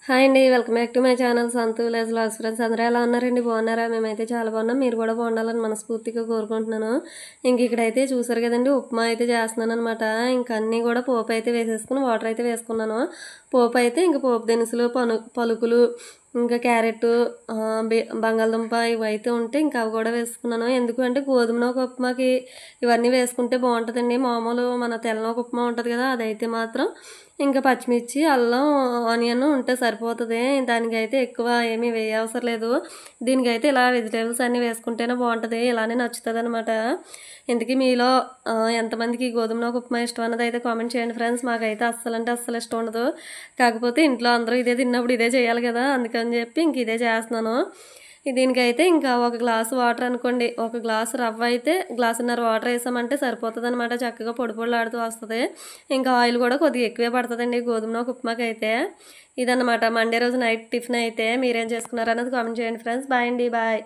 Hi అండి. Welcome back to my channel Santhu village vlogs. Friends అందరూ ఎలా ఉన్నారండి? బాగున్నారా? మేమైతే చాలా బాగున్నాం. మీరు కూడా బాగుండాలని మనస్ఫూర్తిగా కోరుకుంటున్నాను. ఇంక ఇక్కడైతే చూసారు కదండి, ఉప్మా అయితే చేస్తున్నాను అనమాట. ఇంక అన్నీ కూడా పోపు అయితే వేసేసుకుని వాటర్ అయితే వేసుకున్నాను. పోపు అయితే ఇంక పోపు దినుసులు, పలుకులు, ఇంకా క్యారెట్, బంగాళదుంప ఇవైతే ఉంటే ఇంకా అవి కూడా వేసుకున్నాను. ఎందుకు అంటే గోధుమ నూక ఉప్మాకి ఇవన్నీ వేసుకుంటే బాగుంటుందండి. మామూలు మన తెల్లనూక ఉప్మా ఉంటుంది కదా, అదైతే మాత్రం ఇంకా పచ్చిమిర్చి, అల్లం, ఆనియన్ ఉంటే సరిపోతుంది. దానికైతే ఎక్కువ ఏమీ వేయవసరం లేదు. దీనికైతే ఇలా వెజిటేబుల్స్ అన్నీ వేసుకుంటేనే బాగుంటుంది. ఇలానే నచ్చుతుంది అనమాట. ఇంతకీ మీలో ఎంతమందికి గోధుమ నూక ఉప్మా ఇష్టం అన్నది అయితే కామెంట్ చేయండి ఫ్రెండ్స్. మాకైతే అస్సలు అంటే అస్సలు ఇష్టం ఉండదు. కాకపోతే ఇంట్లో అందరూ ఇదే తిన్నప్పుడు ఇదే చేయాలి కదా, అందుకని చెప్పి ఇంక ఇదే చేస్తున్నాను. దీనికైతే ఇంకా ఒక గ్లాసు వాటర్ అనుకోండి, ఒక గ్లాసు రవ్వ అయితే గ్లాసున్నర వాటర్ వేసామంటే సరిపోతుంది అనమాట. చక్కగా పొడి పొడిలాడుతూ వస్తుంది. ఇంకా ఆయిల్ కూడా కొద్దిగా ఎక్కువే పడుతుందండి గోధుమ నూక ఉప్మాకి అయితే. ఇదన్నమాట మండే రోజు నైట్ టిఫిన్ అయితే. మీరేం చేసుకున్నారన్నది కామెంట్ చేయండి ఫ్రెండ్స్. బాయ్ అండి. బాయ్.